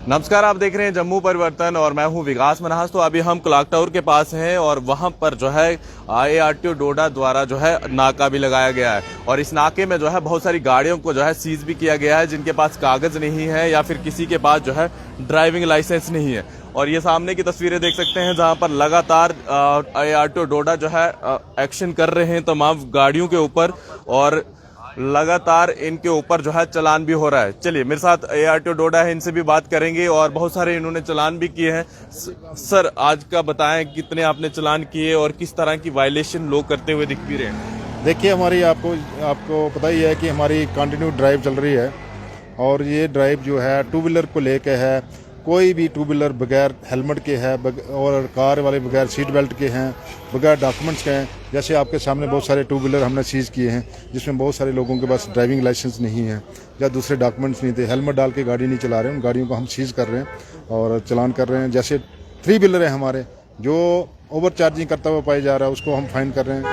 नमस्कार, आप देख रहे हैं जम्मू परिवर्तन और मैं हूं विकास मन्हास। तो अभी हम क्लॉक टावर के पास हैं और वहां पर जो है ARTO डोडा द्वारा जो है नाका भी लगाया गया है और इस नाके में जो है बहुत सारी गाड़ियों को जो है सीज भी किया गया है जिनके पास कागज नहीं है या फिर किसी के पास जो है ड्राइविंग लाइसेंस नहीं है। और ये सामने की तस्वीरें देख सकते हैं जहां पर लगातार ARTO डोडा जो है एक्शन कर रहे हैं तमाम गाड़ियों के ऊपर और लगातार इनके ऊपर जो है चालान भी हो रहा है। चलिए मेरे साथ ARTO डोडा है, इनसे भी बात करेंगे और बहुत सारे इन्होंने चालान भी किए हैं। सर, आज का बताएं कितने आपने चालान किए और किस तरह की वायलेशन लोग करते हुए दिख भी रहे हैं? देखिए, हमारी आपको पता ही है कि हमारी कंटिन्यू ड्राइव चल रही है और ये ड्राइव जो है टू व्हीलर को लेके है। कोई भी टू व्हीलर बगैर हेलमेट के है और कार वाले बगैर सीट बेल्ट के हैं, बगैर डॉक्यूमेंट्स के हैं। जैसे आपके सामने बहुत सारे टू व्हीलर हमने सीज किए हैं जिसमें बहुत सारे लोगों के पास ड्राइविंग लाइसेंस नहीं है या दूसरे डॉक्यूमेंट्स नहीं थे, हेलमेट डाल के गाड़ी नहीं चला रहे हैं। उन गाड़ियों को हम सीज कर रहे हैं और चलान कर रहे हैं। जैसे थ्री व्हीलर है हमारे जो ओवर चार्जिंग करता हुआ पाया जा रहा है उसको हम फाइन कर रहे हैं।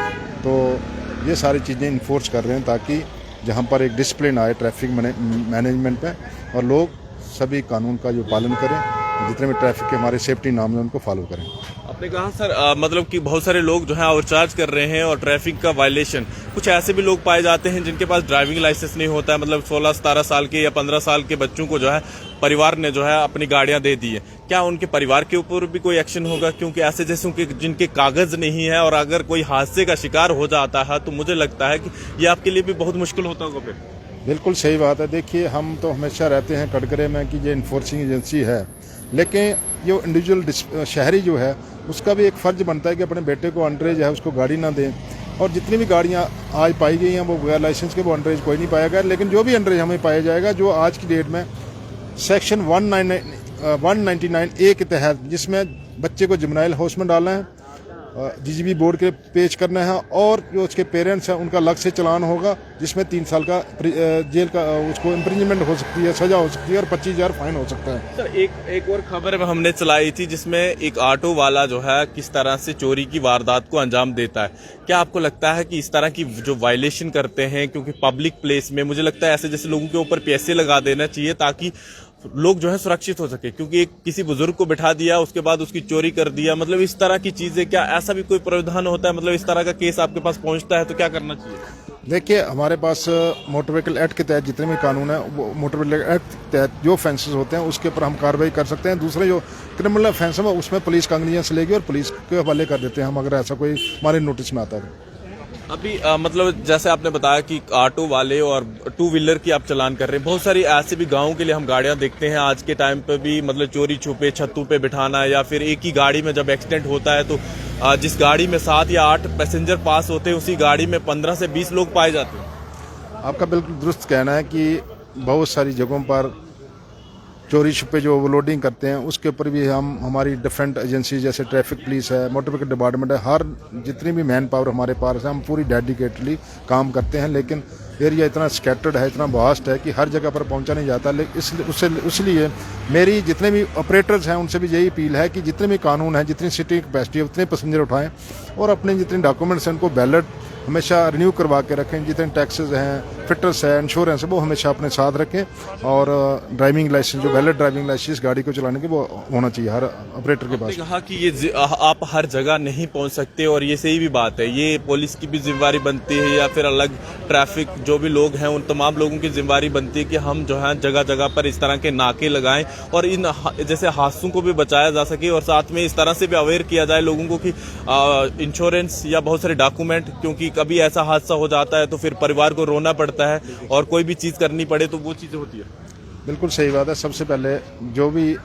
तो ये सारी चीज़ें इन्फोर्स कर रहे हैं ताकि जहाँ पर एक डिसिप्लिन आए ट्रैफिक मैनेजमेंट पे और लोग सभी कानून का जो पालन करें, जितने भी ट्रैफिक के हमारे सेफ्टी नाम है उनको फॉलो करें। आपने कहा सर मतलब कि बहुत सारे लोग जो है ओवरचार्ज कर रहे हैं और ट्रैफिक का वायलेशन, कुछ ऐसे भी लोग पाए जाते हैं जिनके पास ड्राइविंग लाइसेंस नहीं होता है, मतलब 16-17 साल के या 15 साल के बच्चों को जो है परिवार ने जो है अपनी गाड़ियां दे दी है। क्या उनके परिवार के ऊपर भी कोई एक्शन होगा? क्योंकि ऐसे जैसे जिनके कागज नहीं है और अगर कोई हादसे का शिकार हो जाता है तो मुझे लगता है कि ये आपके लिए भी बहुत मुश्किल होता होगा फिर। बिल्कुल सही बात है। देखिए, हम तो हमेशा रहते हैं कटघरे में कि ये इन्फोर्सिंग एजेंसी है, लेकिन जो इंडिविजुअल शहरी जो है उसका भी एक फ़र्ज बनता है कि अपने बेटे को अंडरेज है उसको गाड़ी ना दें। और जितनी भी गाड़ियां आज पाई गई हैं वो बगैर लाइसेंस के, वो अंडरेज कोई नहीं पाया गया। लेकिन जो भी अंडरेज हमें पाया जाएगा, जो आज की डेट में सेक्शन 199A के तहत जिसमें बच्चे को जुवेनाइल हाउस में डालना है, DGB बोर्ड के पेश करना है और जो उसके पेरेंट्स हैं उनका अलग से चालान होगा जिसमें 3 साल का जेल का उसको इम्प्रिजनमेंट हो सकती है, सजा हो सकती है और 25,000 फाइन हो सकता है। सर, एक और खबर हमने चलाई थी जिसमें एक ऑटो वाला जो है किस तरह से चोरी की वारदात को अंजाम देता है। क्या आपको लगता है कि इस तरह की जो वायलेशन करते हैं, क्योंकि पब्लिक प्लेस में मुझे लगता है ऐसे जैसे लोगों के ऊपर पैसे लगा देना चाहिए ताकि लोग जो है सुरक्षित हो सके, क्योंकि एक किसी बुजुर्ग को बिठा दिया उसके बाद उसकी चोरी कर दिया, मतलब इस तरह की चीजें, क्या ऐसा भी कोई प्रावधान होता है? मतलब इस तरह का केस आपके पास पहुंचता है तो क्या करना चाहिए? देखिए, हमारे पास मोटर व्हीकल एक्ट के तहत जितने भी कानून है वो मोटर व्हीकल एक्ट के तहत जो ऑफेंसेस होते हैं उसके ऊपर हम कार्रवाई कर सकते हैं। दूसरे जो क्रिमिनल ऑफेंस है उसमें पुलिस कागनियंस लेगी और पुलिस के हवाले कर देते हैं हम, अगर ऐसा कोई हमारे नोटिस में आता है। अभी मतलब जैसे आपने बताया कि ऑटो वाले और टू व्हीलर की आप चालान कर रहे हैं, बहुत सारी ऐसे भी गाँव के लिए हम गाड़ियां देखते हैं आज के टाइम पे भी, मतलब चोरी छुपे छत्तों पे बिठाना या फिर एक ही गाड़ी में जब एक्सीडेंट होता है तो जिस गाड़ी में 7 या 8 पैसेंजर पास होते हैं उसी गाड़ी में 15 से 20 लोग पाए जाते हैं। आपका बिल्कुल दुरुस्त कहना है कि बहुत सारी जगहों पर चोरी छुपे जो ओवरलोडिंग करते हैं उसके ऊपर भी हमारी डिफरेंट एजेंसी जैसे ट्रैफिक पुलिस है, मोटर व्हीकल डिपार्टमेंट है, हर जितनी भी मैन पावर हमारे पास है हम पूरी डेडिकेटली काम करते हैं। लेकिन एरिया इतना स्कैटर्ड है, इतना वास्ट है कि हर जगह पर पहुंचा नहीं जाता। इसलिए मेरी जितने भी ऑपरेटर्स हैं उनसे भी यही अपील है कि जितने भी कानून हैं, जितनी सीटिंग कैपेसिटी है उतने पैसेंजर उठाएं और अपने जितने डॉक्यूमेंट्स हैं उनको वैलिड हमेशा रिन्यू करवा के रखें। जितने टैक्सेस हैं, फिटर्स है, इंश्योरेंस है, वो हमेशा अपने साथ रखें और ड्राइविंग लाइसेंस, जो वैलिड ड्राइविंग लाइसेंस गाड़ी को चलाने के वो होना चाहिए हर ऑपरेटर के पास। कहा कि ये आप हर जगह नहीं पहुंच सकते और ये सही भी बात है, ये पुलिस की भी जिम्मेवारी बनती है या फिर अलग ट्रैफिक जो भी लोग हैं उन तमाम लोगों की जिम्मेवारी बनती है कि हम जो है जगह जगह पर इस तरह के नाके लगाएं और इन जैसे हादसों को भी बचाया जा सके और साथ में इस तरह से भी अवेयर किया जाए लोगों को कि इंश्योरेंस या बहुत सारे डॉक्यूमेंट, क्योंकि कभी ऐसा हादसा हो जाता है तो फिर परिवार को रोना पड़ता है और कोई भी चीज करनी पड़े तो वो चीजें होती है। बिल्कुल सही बात है। सबसे पहले जो भी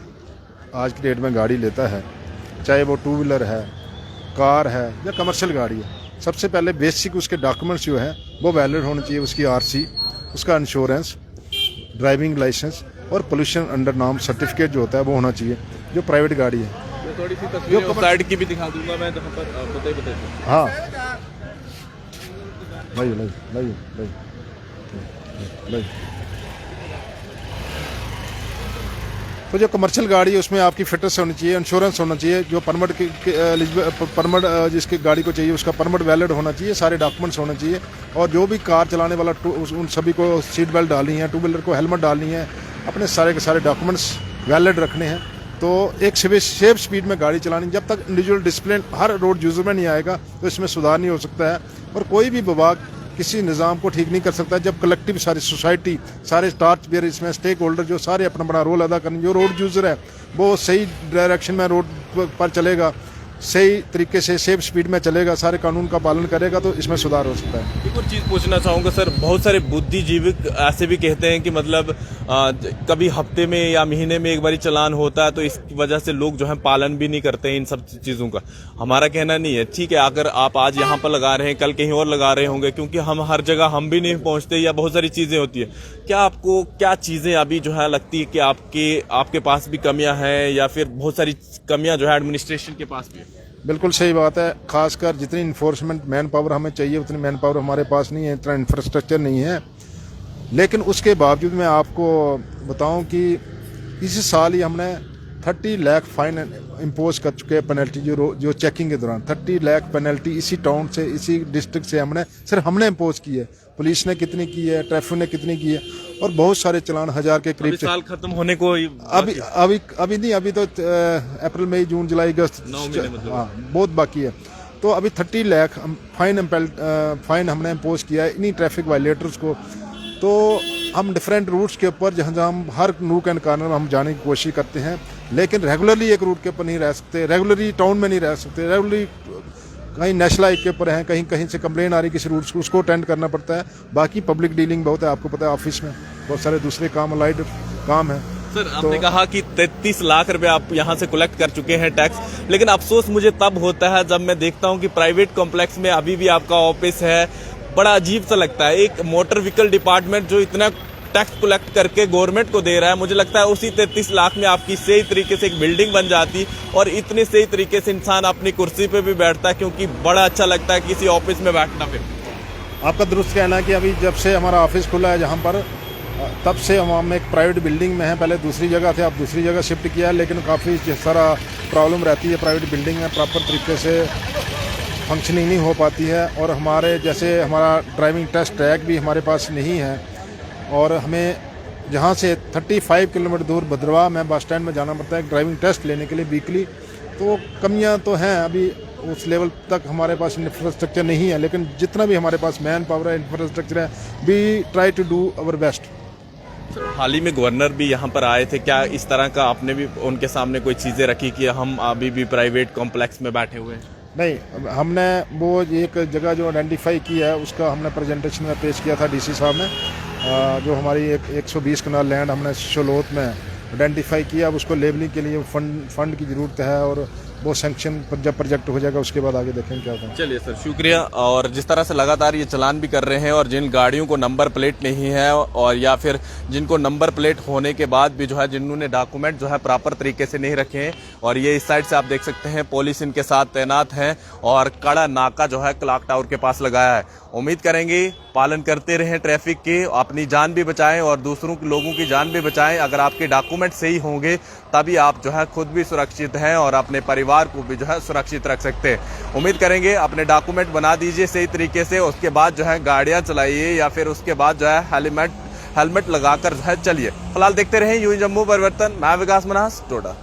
आज की डेट में गाड़ी लेता है, चाहे वो टू व्हीलर है, कार है या कमर्शियल गाड़ी है, सबसे पहले बेसिक उसके डॉक्यूमेंट्स जो हैं वो वैलिड होने चाहिए। उसकी RC, उसका इंश्योरेंस, ड्राइविंग लाइसेंस और पोल्यूशन अंडर नॉर्म सर्टिफिकेट जो होता है वो होना चाहिए जो प्राइवेट गाड़ी है। थोड़ी सी तस्वीर साइड की भी दिखा दूंगा मैं जहाँ पर बताइए। हाँ, नहीं। तो जो कमर्शियल गाड़ी है उसमें आपकी फिटनेस होनी चाहिए, इंश्योरेंस होना चाहिए, जो परमिट जिसकी गाड़ी को चाहिए उसका परमिट वैलिड होना चाहिए, सारे डॉक्यूमेंट्स होने चाहिए। और जो भी कार चलाने वाला उन सभी को सीट बेल्ट डालनी है, टू व्हीलर को हेलमेट डालनी है, अपने सारे के सारे डॉक्यूमेंट्स वैलिड रखने हैं। तो एक सेफ स्पीड में गाड़ी चलानी, जब तक इंडिविजुअल डिसिप्लिन हर रोड यूज़र में नहीं आएगा तो इसमें सुधार नहीं हो सकता है। और कोई भी विभाग किसी निज़ाम को ठीक नहीं कर सकता जब कलेक्टिव सारी सोसाइटी, सारे टार्च बेयर, इसमें स्टेक होल्डर जो सारे अपना बड़ा रोल अदा करें। जो रोड यूज़र है वो सही डायरेक्शन में रोड पर चलेगा, सही तरीके से सेफ स्पीड में चलेगा, सारे कानून का पालन करेगा तो इसमें सुधार हो सकता है। एक और चीज़ पूछना चाहूँगा सर, बहुत सारे बुद्धिजीवी ऐसे भी कहते हैं कि मतलब कभी हफ्ते में या महीने में एक बार चालान होता है तो इस वजह से लोग जो है पालन भी नहीं करते हैं इन सब चीज़ों का। हमारा कहना नहीं है, ठीक है अगर आप आज यहाँ पर लगा रहे हैं कल कहीं और लगा रहे होंगे, क्योंकि हम हर जगह हम भी नहीं पहुँचते या बहुत सारी चीज़ें होती है। क्या आपको क्या चीज़ें अभी जो है लगती है कि आपके पास भी कमियाँ हैं या फिर बहुत सारी कमियाँ जो है एडमिनिस्ट्रेशन के पास भी है? बिल्कुल सही बात है। खासकर जितनी इन्फोर्समेंट मैन पावर हमें चाहिए उतनी मैन पावर हमारे पास नहीं है, इतना इंफ्रास्ट्रक्चर नहीं है। लेकिन उसके बावजूद मैं आपको बताऊं कि इसी साल ही हमने 30 लाख फाइन इम्पोज कर चुके हैं पेनल्टी, जो चेकिंग के दौरान 30 लाख पेनल्टी इसी टाउन से, इसी डिस्ट्रिक्ट से हमने इम्पोज की है। पुलिस ने कितनी की है, ट्रैफिक ने कितनी की है, और बहुत सारे चलान 1000 के करीब। साल खत्म होने को अभी नहीं, अभी तो अप्रैल मई जून जुलाई अगस्त, हाँ बहुत बाकी है। तो अभी 30 लाख फाइन हमने इम्पोज किया है इन्हीं ट्रैफिक वायलेटर्स को। तो हम डिफरेंट रूट्स के ऊपर जहाँ हम हर नूक एंड कॉर्नर में हम जाने की कोशिश करते हैं, लेकिन रेगुलरली एक रूट के ऊपर नहीं रह सकते, रेगुलरली टाउन में नहीं रह सकते, रेगुलरली कहीं नेशनल हाईवे के ऊपर हैं, कहीं से कंप्लेन आ रही किसी रूट को, उसको अटेंड करना पड़ता है। बाकी पब्लिक डीलिंग बहुत है, आपको पता है ऑफिस में बहुत सारे दूसरे काम अलाइड काम है। सर आपने कहा कि 33 लाख रुपए आप यहाँ से कलेक्ट कर चुके हैं टैक्स, लेकिन अफसोस मुझे तब होता है जब मैं देखता हूँ कि प्राइवेट कॉम्प्लेक्स में अभी भी आपका ऑफिस है। बड़ा अजीब सा लगता है, एक मोटर व्हीकल डिपार्टमेंट जो इतना टैक्स कलेक्ट करके गवर्नमेंट को दे रहा है, मुझे लगता है उसी 33 लाख में आपकी सही तरीके से एक बिल्डिंग बन जाती और इतने सही तरीके से इंसान अपनी कुर्सी पे भी बैठता है, क्योंकि बड़ा अच्छा लगता है किसी ऑफिस में बैठना। फिर आपका दुरुस्त कहना है कि अभी जब से हमारा ऑफिस खुला है जहाँ पर, तब से हम एक प्राइवेट बिल्डिंग में हैं। पहले दूसरी जगह थे, अब दूसरी जगह शिफ्ट किया है, लेकिन काफ़ी सारा प्रॉब्लम रहती है प्राइवेट बिल्डिंग में, प्रॉपर तरीके से फंक्शनिंग नहीं हो पाती है। और हमारे जैसे हमारा ड्राइविंग टेस्ट ट्रैक भी हमारे पास नहीं है, और हमें जहाँ से 35 किलोमीटर दूर भद्रवाह में बस स्टैंड में जाना पड़ता है ड्राइविंग टेस्ट लेने के लिए वीकली। तो कमियाँ तो हैं, अभी उस लेवल तक हमारे पास इंफ्रास्ट्रक्चर नहीं है, लेकिन जितना भी हमारे पास मैन पावर है, इंफ्रास्ट्रक्चर है, we try to do our best. हाल ही में गवर्नर भी यहाँ पर आए थे, क्या इस तरह का आपने भी उनके सामने कोई चीज़ें रखी कि हम अभी भी प्राइवेट कॉम्प्लेक्स में बैठे हुए हैं? नहीं, हमने वो एक जगह जो आइडेंटिफाई की है उसका हमने प्रेजेंटेशन में पेश किया था डीसी साहब ने। जो हमारी 120 कनाल लैंड हमने शलोत में आइडेंटिफाई किया, अब उसको लेबलिंग के लिए फंड की ज़रूरत है, और वो सैंक्शन जब प्रोजेक्ट हो जाएगा उसके बाद आगे देखेंगे क्या होता है। चलिए सर, शुक्रिया। और जिस तरह से लगातार ये चालान भी कर रहे हैं, और जिन गाड़ियों को नंबर प्लेट नहीं है और या फिर जिनको नंबर प्लेट होने के बाद भी जो है जिन्होंने डॉक्यूमेंट जो है प्रॉपर तरीके से नहीं रखे हैं, और ये इस साइड से आप देख सकते हैं पुलिस इनके साथ तैनात है और कड़ा नाका जो है क्लॉक टावर के पास लगाया है। उम्मीद करेंगे पालन करते रहें ट्रैफिक के, अपनी जान भी बचाएं और दूसरों के लोगों की जान भी बचाएं। अगर आपके डॉक्यूमेंट सही होंगे तभी आप जो है खुद भी सुरक्षित हैं और अपने परिवार को भी जो है सुरक्षित रख सकते हैं। उम्मीद करेंगे अपने डॉक्यूमेंट बना दीजिए सही तरीके से, उसके बाद जो है गाड़ियां चलाइए या फिर उसके बाद जो है हेलमेट लगाकर जो है चलिए। फिलहाल देखते रहें यूं जम्मू परिवर्तन। मैं विकास मनास, टोडा।